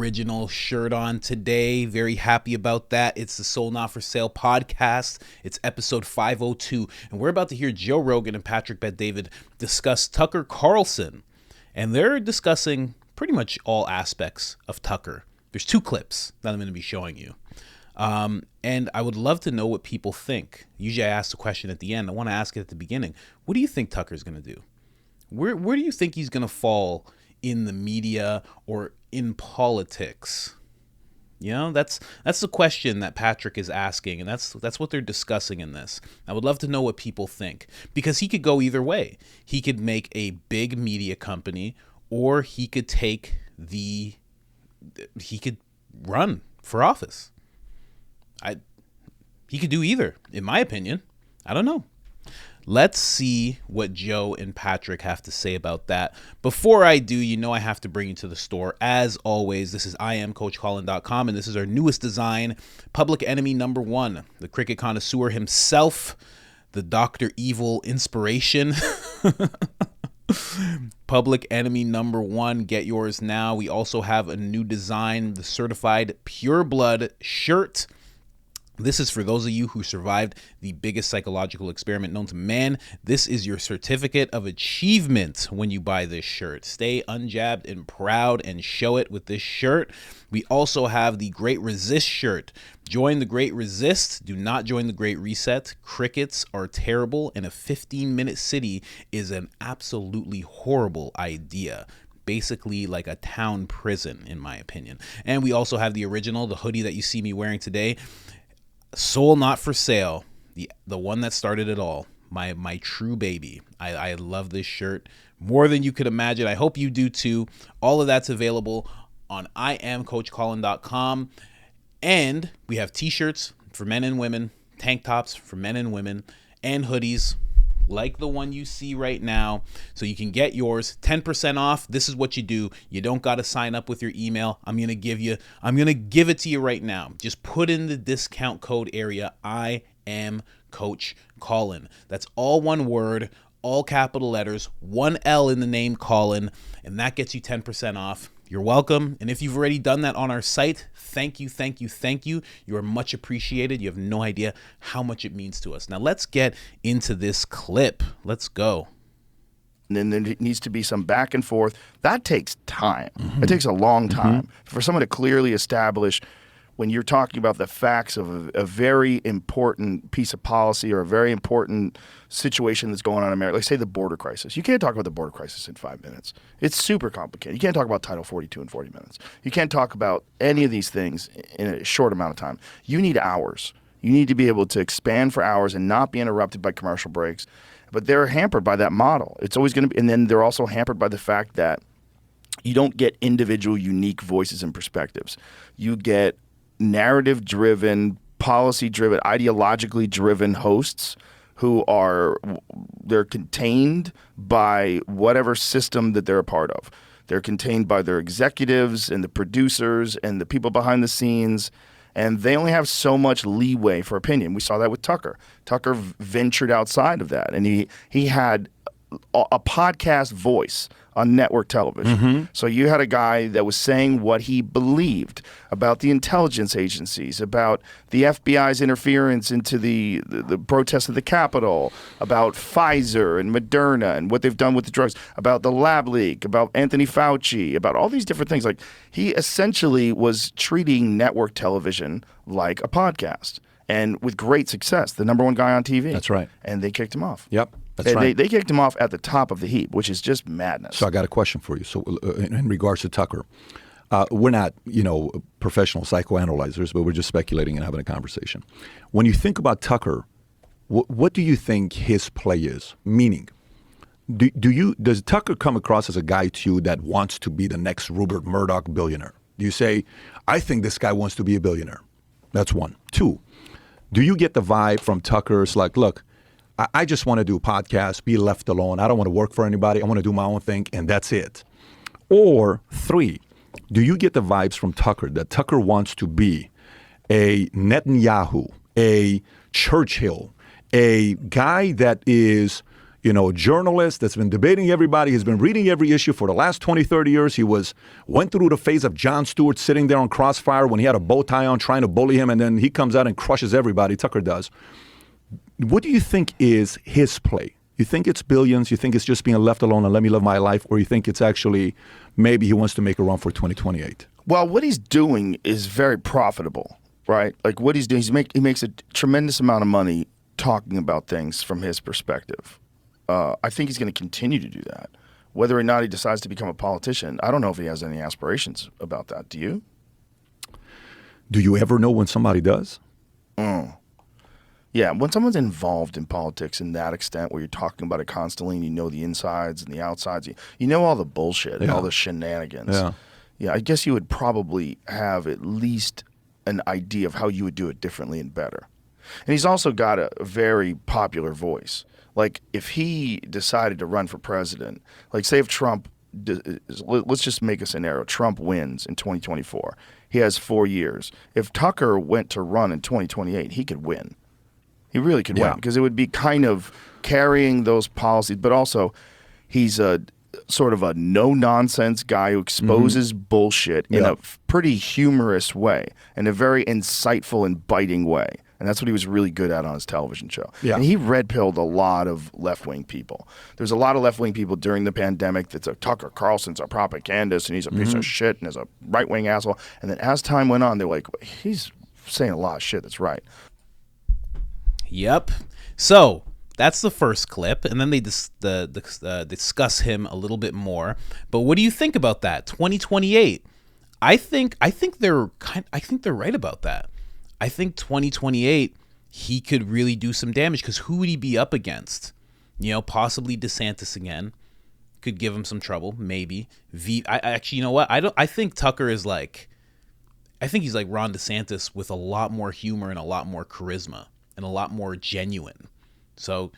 original shirt on today. Very happy about that. It's the Soul Not For Sale podcast. It's episode 502. And we're about to hear Joe Rogan and Patrick Bet-David discuss Tucker Carlson. And they're discussing pretty much all aspects of Tucker. There's 2 clips that I'm going to be showing you. And I would love to know what people think. Usually I ask the question at the end. I want to ask it at the beginning. What do you think Tucker's going to do? Where do you think he's going to fall in the media or in politics? You know, that's the question that Patrick is asking, and that's what they're discussing in this. I would love to know what people think, because he could go either way. He could make a big media company, or he could he could run for office. He could do either, in my opinion. I don't know. Let's see what Joe and Patrick have to say about that. Before I do, you know I have to bring you to the store. As always, this is IamCoachColin.com, and this is our newest design, Public Enemy #1, the cricket connoisseur himself, the Dr. Evil inspiration. Public Enemy #1, get yours now. We also have a new design, the Certified Pure Blood shirt. This is for those of you who survived the biggest psychological experiment known to man. This is your certificate of achievement when you buy this shirt. Stay unjabbed and proud and show it with this shirt. We also have the Great Resist shirt. Join the Great Resist. Do not join the Great Reset. Crickets are terrible, and a 15-minute city is an absolutely horrible idea. Basically like a town prison, in my opinion. And we also have the original, the hoodie that you see me wearing today. Soul Not For Sale, the one that started it all, my true baby. I love this shirt more than you could imagine. I hope you do too. All of that's available on IamCoachColin.com. And we have t-shirts for men and women, tank tops for men and women, and hoodies like the one you see right now. So you can get yours 10% off. This is what you do. You don't got to sign up with your email. I'm going to give it to you right now. Just put in the discount code area. I am Coach Colin. That's all one word, all capital letters, 1 L in the name Colin, and that gets you 10% off. You're welcome. And if you've already done that on our site, thank you, thank you, thank you. You are much appreciated. You have no idea how much it means to us. Now let's get into this clip. Let's go. And then there needs to be some back and forth. That takes time. It takes a long time for someone to clearly establish, when you're talking about the facts of a very important piece of policy or a very important situation that's going on in America, like say the border crisis. You can't talk about the border crisis in 5 minutes. It's super complicated. You can't talk about Title 42 in 40 minutes. You can't talk about any of these things in a short amount of time. You need hours. You need to be able to expand for hours and not be interrupted by commercial breaks. But they're hampered by that model. It's always going to be, and then they're also hampered by the fact that you don't get individual, unique voices and perspectives. You get narrative-driven, policy-driven, ideologically driven hosts who they're contained by whatever system that they're a part of. They're contained by their executives and the producers and the people behind the scenes, and they only have so much leeway for opinion. We saw that with Tucker. Tucker ventured outside of that, and he had a podcast voice on network television. So you had a guy that was saying what he believed about the intelligence agencies, about the FBI's interference into the protests at the Capitol, about Pfizer and Moderna and what they've done with the drugs, about the lab leak, about Anthony Fauci, about all these different things. Like, he essentially was treating network television like a podcast, and with great success. The #1 guy on TV. That's right. And they kicked him off. Yep. That's right. They kicked him off at the top of the heap, which is just madness. So I got a question for you. So in regards to Tucker, we're not, professional psychoanalyzers, but we're just speculating and having a conversation. When you think about Tucker, what do you think his play is? Meaning, does Tucker come across as a guy to you that wants to be the next Rupert Murdoch billionaire? Do you say, I think this guy wants to be a billionaire? That's one. Two, do you get the vibe from Tucker's like, look, I just want to do a podcast, be left alone. I don't want to work for anybody. I want to do my own thing, and that's it. Or three, do you get the vibes from Tucker that Tucker wants to be a Netanyahu, a Churchill, a guy that is, journalist that's been debating everybody. He's been reading every issue for the last 20, 30 years. He went through the phase of Jon Stewart sitting there on Crossfire when he had a bow tie on trying to bully him, and then he comes out and crushes everybody. Tucker does. What do you think is his play? You think it's billions? You think it's just being left alone and let me live my life? Or you think it's actually maybe he wants to make a run for 2028? Well, what he's doing is very profitable, right? Like what he's doing, he makes a tremendous amount of money talking about things from his perspective. I think he's going to continue to do that. Whether or not he decides to become a politician, I don't know if he has any aspirations about that. Do you? Do you ever know when somebody does? Yeah, when someone's involved in politics in that extent where you're talking about it constantly and you know the insides and the outsides, you know all the bullshit and all the shenanigans. Yeah, I guess you would probably have at least an idea of how you would do it differently and better. And he's also got a very popular voice. Like if he decided to run for president, like say if Trump, let's just make a scenario, Trump wins in 2024. He has 4 years. If Tucker went to run in 2028, he could win. He really could win because it would be kind of carrying those policies, but also he's a sort of a no-nonsense guy who exposes bullshit in a pretty humorous way, in a very insightful and biting way. And that's what he was really good at on his television show. Yeah. And he red-pilled a lot of left-wing people. There's a lot of left-wing people during the pandemic that's a Tucker Carlson's a propagandist and he's a piece of shit and is a right-wing asshole. And then as time went on, they're like, he's saying a lot of shit that's right. Yep. So that's the first clip, and then they discuss him a little bit more. But what do you think about that? 2028. I think they're right about that. I think 2028 he could really do some damage because who would he be up against? Possibly DeSantis again. Could give him some trouble, maybe. Actually, you know what? I think Tucker is like, I think he's like Ron DeSantis with a lot more humor and a lot more charisma and a lot more genuine. So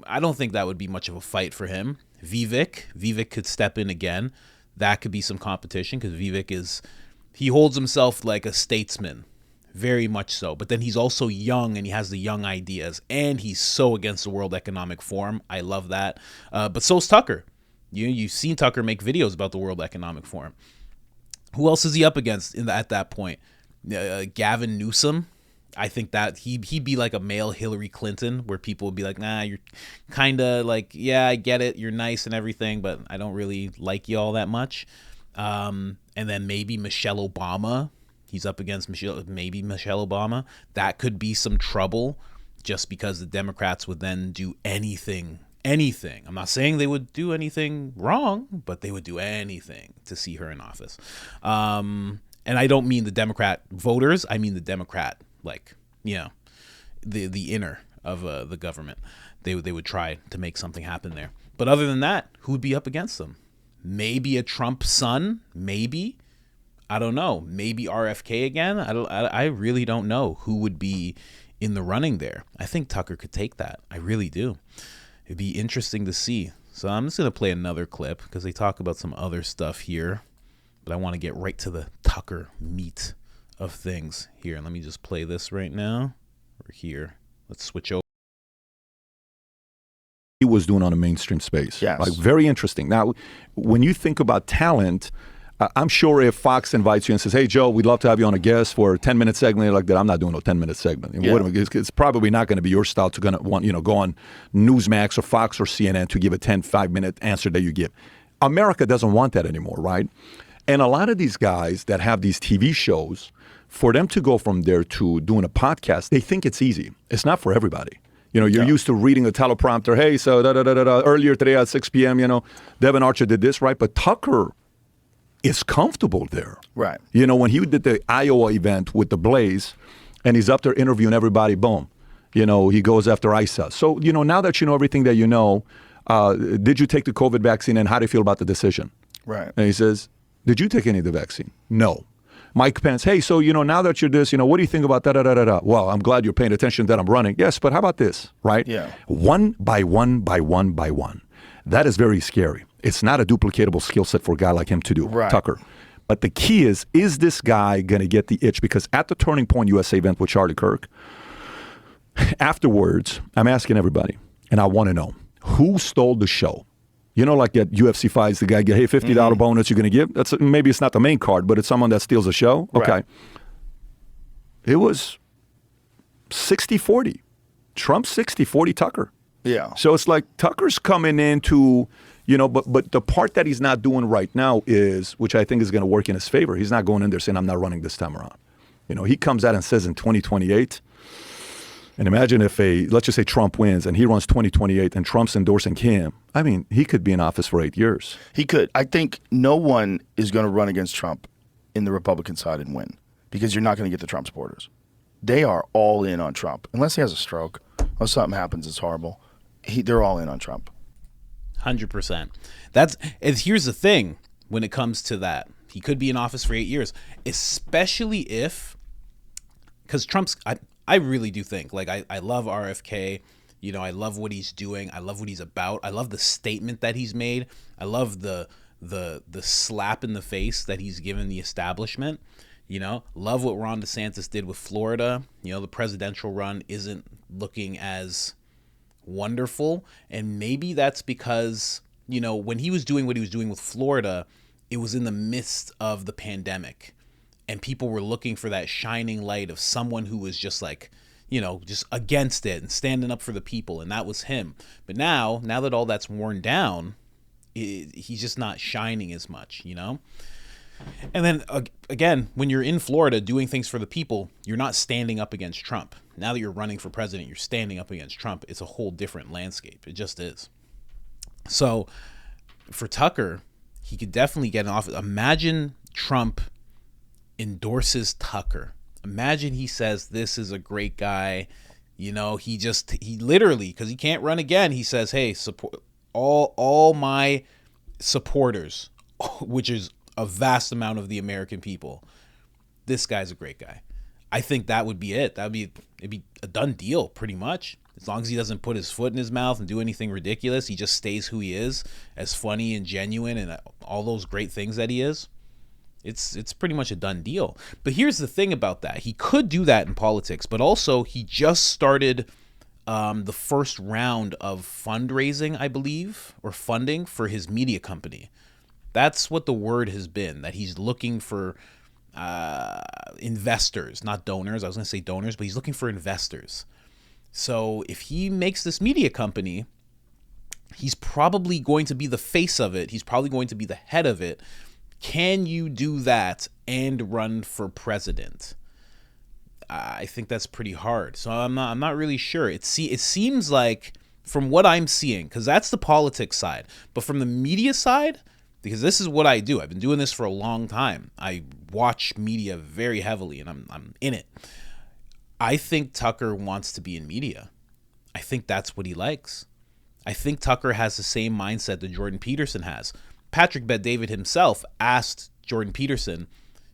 I don't think that would be much of a fight for him. Vivek could step in again. That could be some competition because Vivek he holds himself like a statesman, very much so. But then he's also young and he has the young ideas and he's so against the World Economic Forum. I love that. But so's Tucker. You've seen Tucker make videos about the World Economic Forum. Who else is he up against at that point? Gavin Newsom. I think that he'd be like a male Hillary Clinton where people would be like, nah, you're kind of like, yeah, I get it. You're nice and everything, but I don't really like you all that much. And then maybe Michelle Obama. He's up against Michelle Obama. That could be some trouble just because the Democrats would then do anything. I'm not saying they would do anything wrong, but they would do anything to see her in office. And I don't mean the Democrat voters. I mean the Democrat, the inner of the government. They would try to make something happen there. But other than that, who would be up against them? Maybe a Trump son, maybe. I don't know. Maybe RFK again. I really don't know who would be in the running there. I think Tucker could take that. I really do. It'd be interesting to see. So I'm just going to play another clip because they talk about some other stuff here. But I want to get right to the Tucker meat of things here. Let me just play this right now. We're here. Let's switch over. He was doing on a mainstream space. Yes. Like very interesting. Now, when you think about talent, I'm sure if Fox invites you and says, hey, Joe, we'd love to have you on a guest for a 10-minute segment like that, I'm not doing a 10-minute segment. It's probably not going to be your style to go on Newsmax or Fox or CNN to give a 5-minute answer that you give. America doesn't want that anymore, right? And a lot of these guys that have these TV shows, for them to go from there to doing a podcast, they think it's easy. It's not for everybody. You're used to reading a teleprompter. Hey, so earlier today at 6 p.m., Devin Archer did this, right? But Tucker is comfortable there. Right. When he did the Iowa event with the Blaze and he's up there interviewing everybody, boom, he goes after ISA. So, now that you know everything that you know, did you take the COVID vaccine and how do you feel about the decision? Right. And he says, did you take any of the vaccine? No. Mike Pence, hey, so, now that you're this, what do you think about da-da-da-da-da? Well, I'm glad you're paying attention that I'm running. Yes, but how about this, right? Yeah. One by one by one by one. That is very scary. It's not a duplicatable skill set for a guy like him to do, right. Tucker. But the key is this guy going to get the itch? Because at the Turning Point USA event with Charlie Kirk, afterwards, I'm asking everybody, and I want to know, who stole the show? You know, like at UFC fights, the guy get, hey, $50 bonus you're going to give. That's maybe it's not the main card, but it's someone that steals the show. Okay. Right. It was 60-40. Trump 60-40 Tucker. Yeah. So it's like Tucker's coming into, you know, but the part that he's not doing right now is, which I think is going to work in his favor, he's not going in there saying, I'm not running this time around. You know, he comes out and says in 2028, and imagine if let's just say Trump wins and he runs 2028 and Trump's endorsing him. I mean, he could be in office for 8 years. He could. I think no one is going to run against Trump in the Republican side and win because you're not going to get the Trump supporters. They are all in on Trump. Unless he has a stroke or something happens, it's horrible. They're all in on Trump. 100%. Here's the thing when it comes to that. He could be in office for 8 years, especially if, because Trump's, I really do think, like, I love RFK. You know, I love what he's doing. I love what he's about. I love the statement that he's made. I love the slap in the face that he's given the establishment. You know, love what Ron DeSantis did with Florida. You know, the presidential run isn't looking as wonderful. And maybe that's because, you know, when he was doing what he was doing with Florida, it was in the midst of the pandemic. And people were looking for that shining light of someone who was just like, you know, just against it and standing up for the people. And that was him. But now that all that's worn down, he's just not shining as much, you know? And then again, when you're in Florida doing things for the people, you're not standing up against Trump. Now that you're running for president, you're standing up against Trump. It's a whole different landscape. It just is. So for Tucker, he could definitely get an office. Imagine Trump endorses Tucker. Imagine he says, this is a great guy. You know, he literally, because he can't run again, he says, hey, support all my supporters, which is a vast amount of the American people. This guy's a great guy. I think that would be it. It'd be a done deal pretty much. As long as he doesn't put his foot in his mouth and do anything ridiculous, he just stays who he is, as funny and genuine and all those great things that he is. It's pretty much a done deal. But here's the thing about that. He could do that in politics, but also he just started the first round of fundraising, I believe, or funding for his media company. That's what the word has been, that he's looking for investors, not donors. I was going to say donors, but he's looking for investors. So if he makes this media company, he's probably going to be the face of it. He's probably going to be the head of it. Can you do that and run for president? I think that's pretty hard. So I'm not really sure. It seems like, from what I'm seeing, because that's the politics side, but from the media side, because this is what I do. I've been doing this for a long time. I watch media very heavily, and I'm in it. I think Tucker wants to be in media. I think that's what he likes. I think Tucker has the same mindset that Jordan Peterson has. Patrick Bet-David himself asked Jordan Peterson,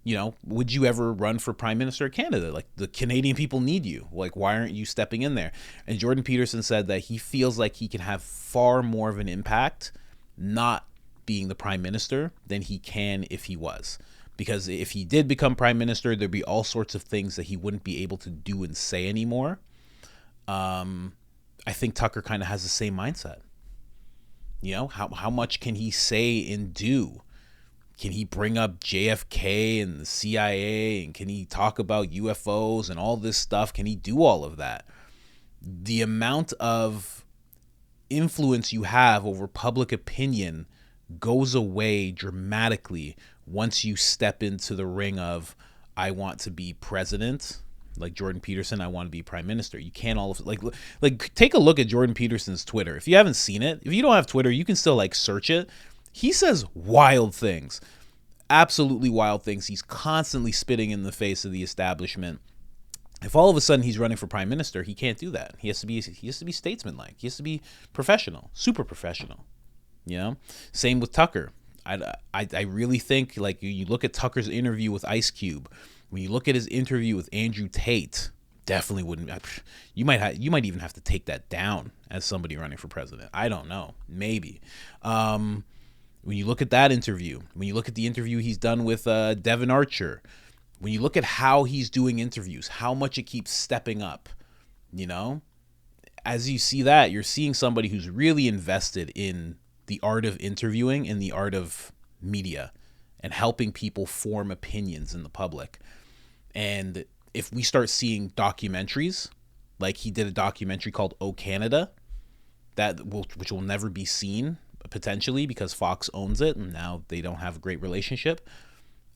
you know, would you ever run for Prime Minister of Canada? Like, the Canadian people need you. Like, why aren't you stepping in there? And Jordan Peterson said that he feels like he can have far more of an impact not being the Prime Minister than he can if he was. Because if he did become Prime Minister, there'd be all sorts of things that he wouldn't be able to do and say anymore. I think Tucker kind of has the same mindset. You know, how much can he say and do? Can he bring up JFK and the CIA, and can he talk about UFOs and all this stuff? Can he do all of that? The amount of influence you have over public opinion goes away dramatically once you step into the ring of, I want to be president. Like Jordan Peterson, I want to be prime minister. You can't all of like take a look at Jordan Peterson's Twitter. If you haven't seen it, if you don't have Twitter, you can still like search it. He says wild things, absolutely wild things. He's constantly spitting in the face of the establishment. If all of a sudden he's running for prime minister, he can't do that. He has to be statesmanlike. He has to be professional, super professional. You know, same with Tucker. I really think, like, you look at Tucker's interview with Ice Cube. When you look at his interview with Andrew Tate, definitely wouldn't. You might even have to take that down as somebody running for president. I don't know, maybe. When you look at that interview, when you look at the interview he's done with Devin Archer, when you look at how he's doing interviews, how much it keeps stepping up, you know, as you see that, you're seeing somebody who's really invested in the art of interviewing and the art of media and helping people form opinions in the public. And if we start seeing documentaries, like he did a documentary called Oh Canada, which will never be seen potentially because Fox owns it and now they don't have a great relationship.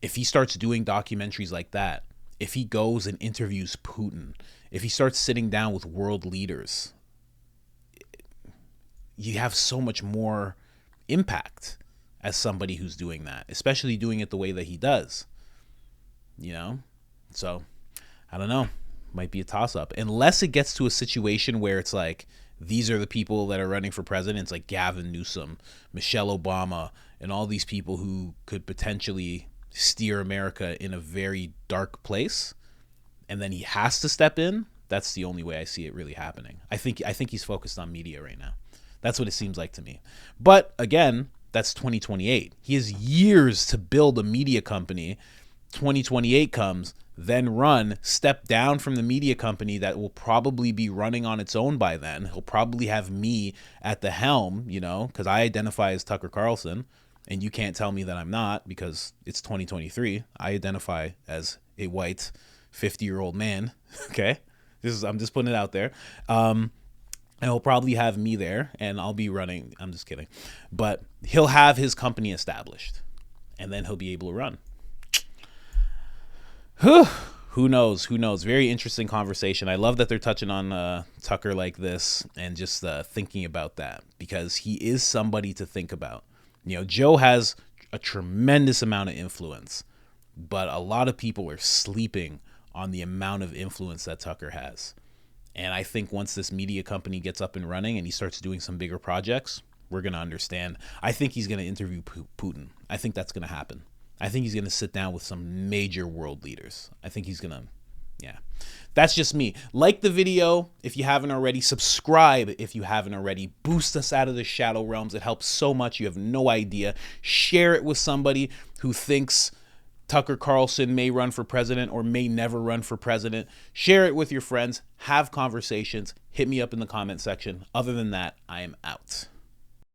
If he starts doing documentaries like that, if he goes and interviews Putin, if he starts sitting down with world leaders, you have so much more impact as somebody who's doing that, especially doing it the way that he does, you know? So I don't know, might be a toss up unless it gets to a situation where it's like, these are the people that are running for president. It's like Gavin Newsom, Michelle Obama, and all these people who could potentially steer America in a very dark place. And then he has to step in. That's the only way I see it really happening. I think he's focused on media right now. That's what it seems like to me. But again, that's 2028. He has years to build a media company. 2028 comes, then step down from the media company that will probably be running on its own by then. He'll probably have me at the helm, you know, because I identify as Tucker Carlson, and you can't tell me that I'm not because it's 2023. I identify as a white 50-year-old man, okay? I'm just putting it out there. And he'll probably have me there, and I'll be running. I'm just kidding. But he'll have his company established, and then he'll be able to run. Who knows? Very interesting conversation. I love that they're touching on Tucker like this and just thinking about that because he is somebody to think about. You know, Joe has a tremendous amount of influence, but a lot of people are sleeping on the amount of influence that Tucker has. And I think once this media company gets up and running and he starts doing some bigger projects, we're going to understand. I think he's going to interview Putin. I think that's going to happen. I think he's going to sit down with some major world leaders. I think he's going to, yeah. That's just me. Like the video if you haven't already. Subscribe if you haven't already. Boost us out of the shadow realms. It helps so much. You have no idea. Share it with somebody who thinks Tucker Carlson may run for president or may never run for president. Share it with your friends. Have conversations. Hit me up in the comment section. Other than that, I am out.